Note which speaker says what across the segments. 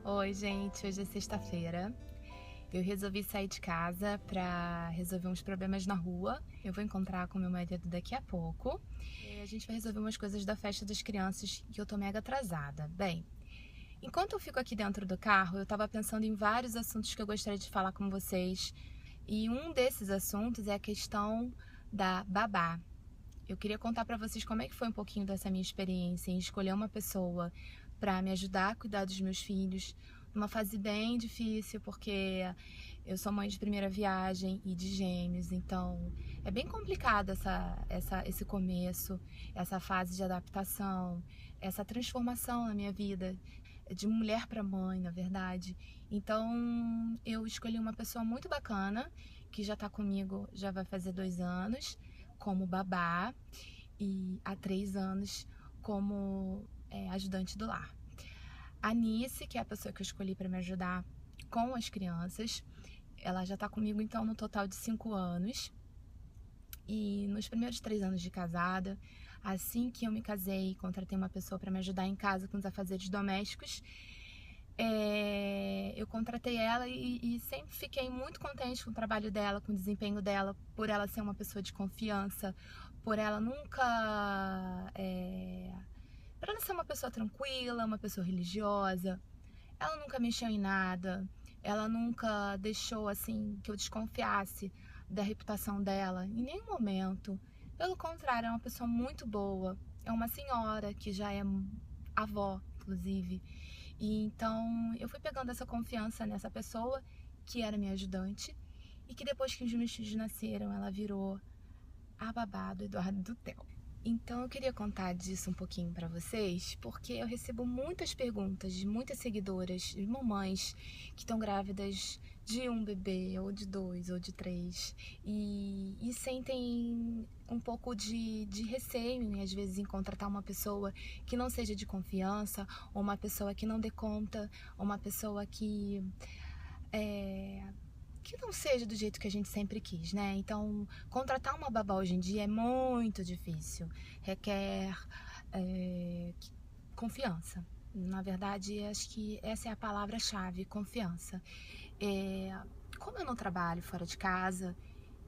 Speaker 1: Oi, gente, hoje é sexta-feira. Eu resolvi sair de casa para resolver uns problemas na rua. Eu vou encontrar com meu marido daqui a pouco. E a gente vai resolver umas coisas da festa das crianças que eu tô mega atrasada. Bem, enquanto eu fico aqui dentro do carro, eu tava pensando em vários assuntos que eu gostaria de falar com vocês. E um desses assuntos é a questão da babá. Eu queria contar para vocês como é que foi um pouquinho dessa minha experiência em escolher uma pessoa para me ajudar a cuidar dos meus filhos numa fase bem difícil, porque eu sou mãe de primeira viagem e de gêmeos, então é bem complicado esse começo, essa fase de adaptação, essa transformação na minha vida, de mulher para mãe, na verdade. Então eu escolhi uma pessoa muito bacana, que já está comigo, já vai fazer 2 anos, como babá, e há 3 anos como ajudante do lar. A Nice, que é a pessoa que eu escolhi para me ajudar com as crianças, ela já está comigo então no total de 5 anos. E nos primeiros 3 anos de casada, assim que eu me casei, contratei uma pessoa para me ajudar em casa com os afazeres domésticos. Eu contratei ela e sempre fiquei muito contente com o trabalho dela, com o desempenho dela, por ela ser uma pessoa de confiança, por ela nunca... por ela ser uma pessoa tranquila, uma pessoa religiosa. Ela nunca mexeu em nada, ela nunca deixou assim que eu desconfiasse da reputação dela em nenhum momento. Pelo contrário, é uma pessoa muito boa. É uma senhora que já é avó, inclusive. E então eu fui pegando essa confiança nessa pessoa que era minha ajudante e que depois que os meus filhos nasceram, ela virou a babá do Eduardo e do Theo. Então eu queria contar disso um pouquinho para vocês, porque eu recebo muitas perguntas de muitas seguidoras, de mamães que estão grávidas de um bebê, ou de 2, ou de 3, e sentem um pouco de receio em, às vezes, em contratar uma pessoa que não seja de confiança, ou uma pessoa que não dê conta, ou uma pessoa que não seja do jeito que a gente sempre quis, né? Então, contratar uma babá hoje em dia é muito difícil. Requer confiança. Na verdade, acho que essa é a palavra-chave, confiança. Como eu não trabalho fora de casa,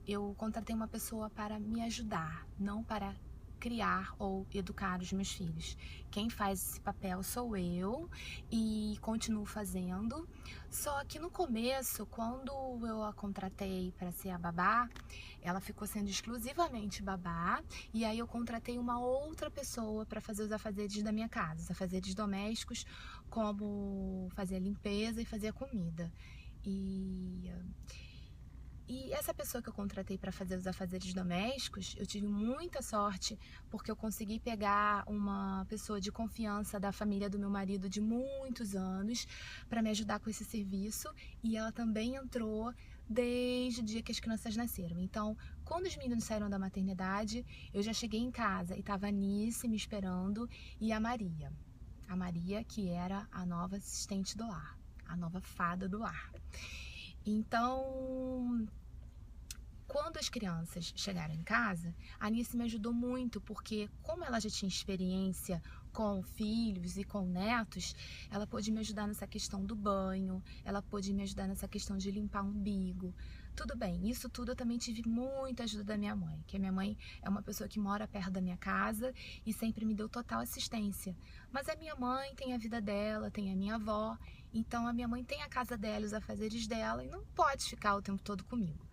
Speaker 1: eu contratei uma pessoa para me ajudar, não para criar ou educar os meus filhos. Quem faz esse papel sou eu e continuo fazendo. Só que no começo, quando eu a contratei para ser a babá, ela ficou sendo exclusivamente babá, e aí eu contratei uma outra pessoa para fazer os afazeres da minha casa, os afazeres domésticos, como fazer a limpeza e fazer a comida. E essa pessoa que eu contratei para fazer os afazeres domésticos, eu tive muita sorte, porque eu consegui pegar uma pessoa de confiança da família do meu marido de muitos anos para me ajudar com esse serviço, e ela também entrou desde o dia que as crianças nasceram. Então, quando os meninos saíram da maternidade, eu já cheguei em casa e estava a Nice me esperando, e a Maria. A Maria, que era a nova assistente do lar, a nova fada do lar. Então, quando as crianças chegaram em casa, a Anice me ajudou muito, porque como ela já tinha experiência com filhos e com netos, ela pôde me ajudar nessa questão do banho, ela pôde me ajudar nessa questão de limpar o umbigo. Tudo bem, isso tudo eu também tive muita ajuda da minha mãe, que a minha mãe é uma pessoa que mora perto da minha casa e sempre me deu total assistência. Mas a minha mãe tem a vida dela, tem a minha avó, então a minha mãe tem a casa dela, os afazeres dela, e não pode ficar o tempo todo comigo.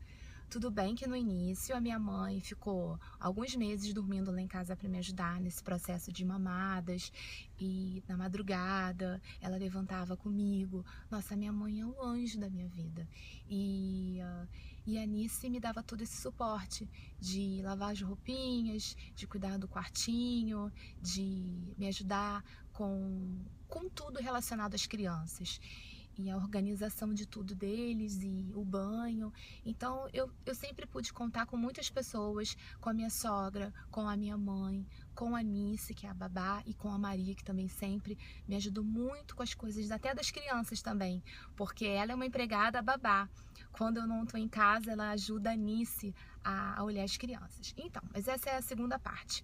Speaker 1: Tudo bem que no início a minha mãe ficou alguns meses dormindo lá em casa para me ajudar nesse processo de mamadas, e na madrugada ela levantava comigo. Nossa, minha mãe é o anjo da minha vida. E a Nice me dava todo esse suporte de lavar as roupinhas, de cuidar do quartinho, de me ajudar com tudo relacionado às crianças. E a organização de tudo deles, e o banho. Então eu sempre pude contar com muitas pessoas, com a minha sogra, com a minha mãe, com a Nice, que é a babá, e com a Maria, que também sempre me ajudou muito com as coisas, até das crianças também, porque ela é uma empregada babá. Quando eu não estou em casa, ela ajuda a Nice a olhar as crianças. Então, mas essa é a segunda parte.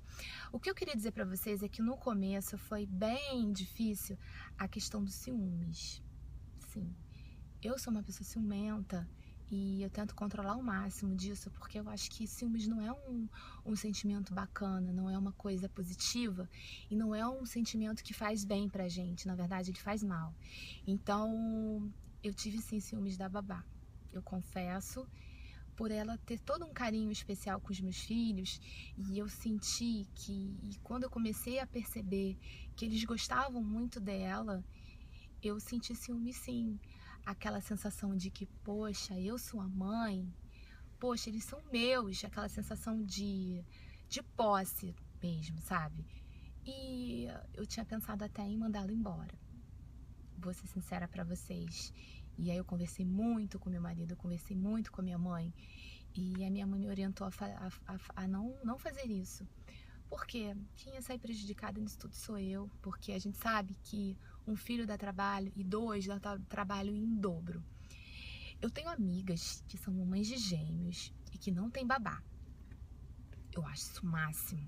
Speaker 1: O que eu queria dizer para vocês é que no começo foi bem difícil a questão dos ciúmes. assim, eu sou uma pessoa ciumenta e eu tento controlar o máximo disso, porque eu acho que ciúmes não é um sentimento bacana, não é uma coisa positiva e não é um sentimento que faz bem pra gente, na verdade ele faz mal. Então, eu tive sim ciúmes da Babá, eu confesso, por ela ter todo um carinho especial com os meus filhos, e eu senti que, e quando eu comecei a perceber que eles gostavam muito dela, eu senti ciúme sim. Aquela sensação de que, poxa, eu sou a mãe, poxa, eles são meus, aquela sensação de posse mesmo, sabe? E eu tinha pensado até em mandá-lo embora. Vou ser sincera pra vocês. E aí eu conversei muito com meu marido, eu conversei muito com a minha mãe. E a minha mãe me orientou a não fazer isso. Porque quem ia sair prejudicada nisso tudo sou eu. Porque a gente sabe que um filho dá trabalho e dois dá trabalho em dobro. Eu tenho amigas que são mamães de gêmeos e que não tem babá. Eu acho isso o máximo.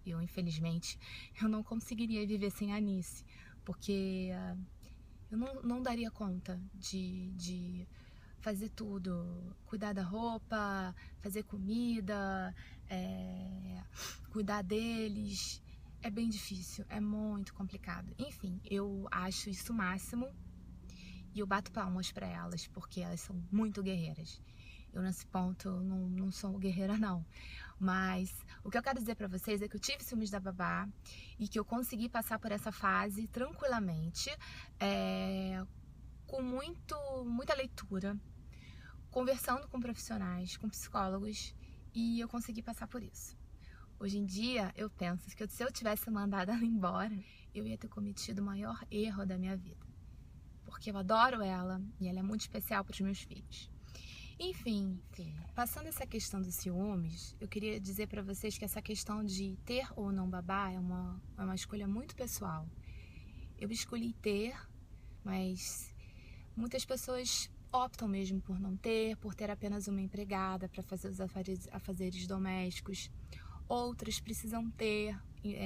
Speaker 1: Eu, infelizmente, eu não conseguiria viver sem a Anice. Porque eu não daria conta de fazer tudo, cuidar da roupa, fazer comida, cuidar deles. É bem difícil, é muito complicado. Enfim, eu acho isso o máximo e eu bato palmas pra elas, porque elas são muito guerreiras. Eu nesse ponto não sou guerreira não, mas o que eu quero dizer pra vocês é que eu tive ciúmes da Babá e que eu consegui passar por essa fase tranquilamente, com muita leitura, conversando com profissionais, com psicólogos, e eu consegui passar por isso. Hoje em dia, eu penso que se eu tivesse mandado ela embora, eu ia ter cometido o maior erro da minha vida. Porque eu adoro ela e ela é muito especial para os meus filhos. Enfim, passando essa questão dos ciúmes, eu queria dizer para vocês que essa questão de ter ou não babá é uma escolha muito pessoal. Eu escolhi ter, mas muitas pessoas optam mesmo por não ter, por ter apenas uma empregada para fazer os afazeres domésticos. Outras precisam ter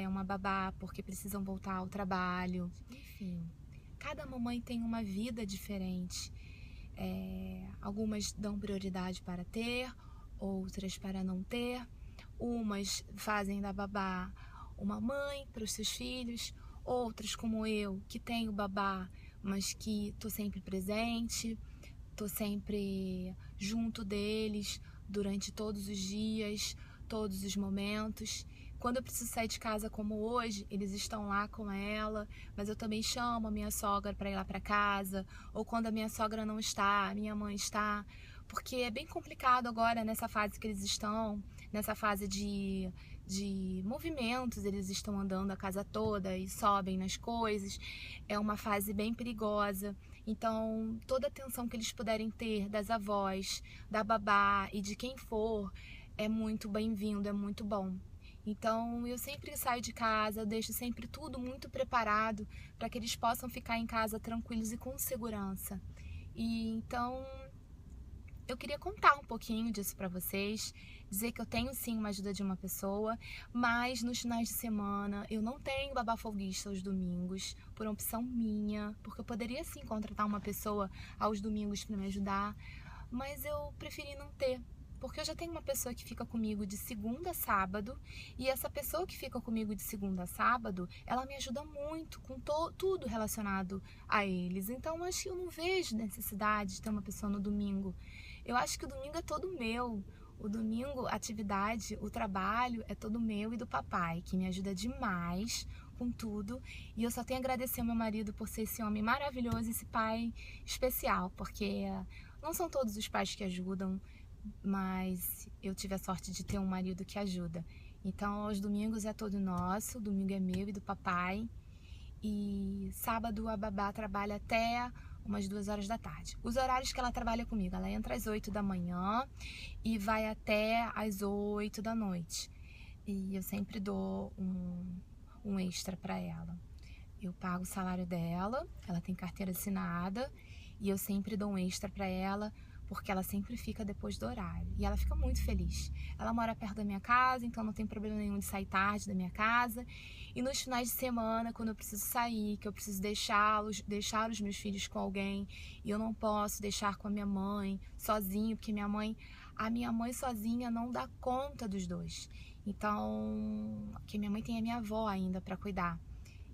Speaker 1: uma babá porque precisam voltar ao trabalho. Enfim, cada mamãe tem uma vida diferente. Algumas dão prioridade para ter, outras para não ter. Umas fazem da babá uma mãe para os seus filhos, outras como eu, que tenho babá, mas que tô sempre presente, tô sempre junto deles durante todos os dias, todos os momentos. Quando eu preciso sair de casa como hoje, eles estão lá com ela, mas eu também chamo a minha sogra para ir lá para casa, ou quando a minha sogra não está, a minha mãe está, porque é bem complicado agora nessa fase que eles estão, nessa fase de movimentos, eles estão andando a casa toda e sobem nas coisas, é uma fase bem perigosa. Então, toda a atenção que eles puderem ter das avós, da babá e de quem for, é muito bem-vindo, é muito bom. Então, eu sempre saio de casa, eu deixo sempre tudo muito preparado para que eles possam ficar em casa tranquilos e com segurança. E então, eu queria contar um pouquinho disso para vocês, dizer que eu tenho sim uma ajuda de uma pessoa, mas nos finais de semana eu não tenho babá folguista aos domingos, por opção minha, porque eu poderia sim contratar uma pessoa aos domingos para me ajudar, mas eu preferi não ter. Porque eu já tenho uma pessoa que fica comigo de segunda a sábado, e essa pessoa que fica comigo de segunda a sábado, ela me ajuda muito com tudo relacionado a eles. Então, eu acho que eu não vejo necessidade de ter uma pessoa no domingo. Eu acho que o domingo é todo meu. O domingo, a atividade, o trabalho é todo meu e do papai, que me ajuda demais com tudo. E eu só tenho a agradecer ao meu marido por ser esse homem maravilhoso, esse pai especial, porque não são todos os pais que ajudam, mas eu tive a sorte de ter um marido que ajuda. Então, aos domingos é todo nosso, domingo é meu e do papai. E sábado a babá trabalha até umas 2 horas da tarde. Os horários que ela trabalha comigo, ela entra às 8 da manhã e vai até às 8 da noite. E eu sempre dou um extra para ela. Eu pago o salário dela, ela tem carteira assinada, e eu sempre dou um extra para ela, porque ela sempre fica depois do horário e ela fica muito feliz. Ela mora perto da minha casa, então não tem problema nenhum de sair tarde da minha casa. E nos finais de semana, quando eu preciso sair, que eu preciso deixar os meus filhos com alguém, e eu não posso deixar com a minha mãe sozinho, porque a minha mãe sozinha não dá conta dos dois. Então, porque minha mãe tem a minha avó ainda para cuidar.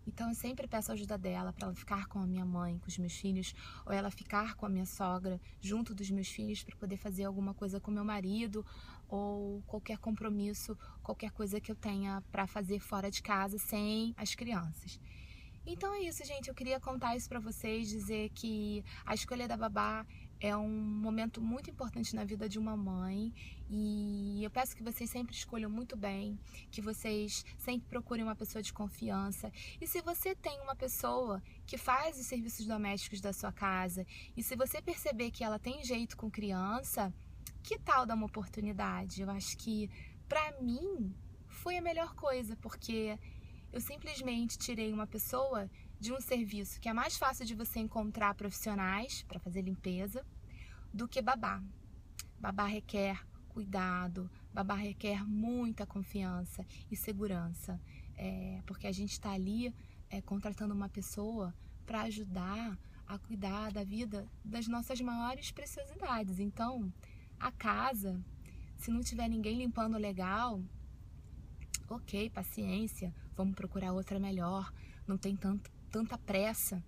Speaker 1: Então eu sempre peço a ajuda dela para ela ficar com a minha mãe, com os meus filhos, ou ela ficar com a minha sogra junto dos meus filhos para poder fazer alguma coisa com meu marido, ou qualquer compromisso, qualquer coisa que eu tenha para fazer fora de casa sem as crianças. Então é isso, gente. Eu queria contar isso para vocês, dizer que a escolha da babá é um momento muito importante na vida de uma mãe e eu peço que vocês sempre escolham muito bem, que vocês sempre procurem uma pessoa de confiança. E se você tem uma pessoa que faz os serviços domésticos da sua casa e se você perceber que ela tem jeito com criança, que tal dar uma oportunidade? Eu acho que, pra mim, foi a melhor coisa, porque eu simplesmente tirei uma pessoa de um serviço que é mais fácil de você encontrar profissionais para fazer limpeza do que babá. Babá requer cuidado, babá requer muita confiança e segurança, porque a gente está ali contratando uma pessoa para ajudar a cuidar da vida das nossas maiores preciosidades. Então, a casa, se não tiver ninguém limpando legal, ok, paciência, vamos procurar outra melhor, não tem tanta pressa,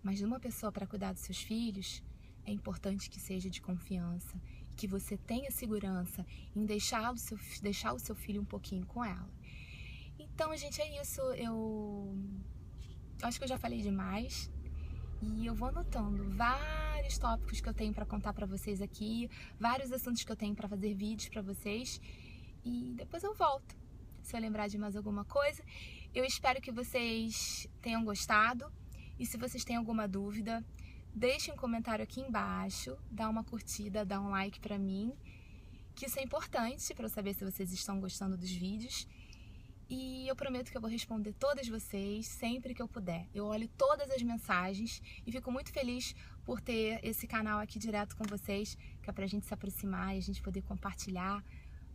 Speaker 1: mas uma pessoa para cuidar dos seus filhos, é importante que seja de confiança, que você tenha segurança em deixar o seu filho um pouquinho com ela. Então, gente, é isso. Eu acho que eu já falei demais e eu vou anotando vários tópicos que eu tenho para contar para vocês aqui, vários assuntos que eu tenho para fazer vídeos para vocês e depois eu volto. Se eu lembrar de mais alguma coisa, eu espero que vocês tenham gostado e se vocês têm alguma dúvida, deixem um comentário aqui embaixo, dá uma curtida, dá um like pra mim, que isso é importante para eu saber se vocês estão gostando dos vídeos. E eu prometo que eu vou responder todas vocês sempre que eu puder. Eu olho todas as mensagens e fico muito feliz por ter esse canal aqui direto com vocês, que é pra gente se aproximar e a gente poder compartilhar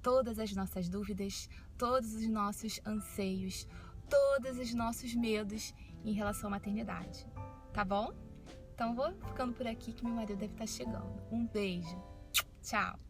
Speaker 1: todas as nossas dúvidas, todos os nossos anseios, todos os nossos medos em relação à maternidade. Tá bom? Então vou ficando por aqui que meu marido deve estar chegando. Um beijo. Tchau.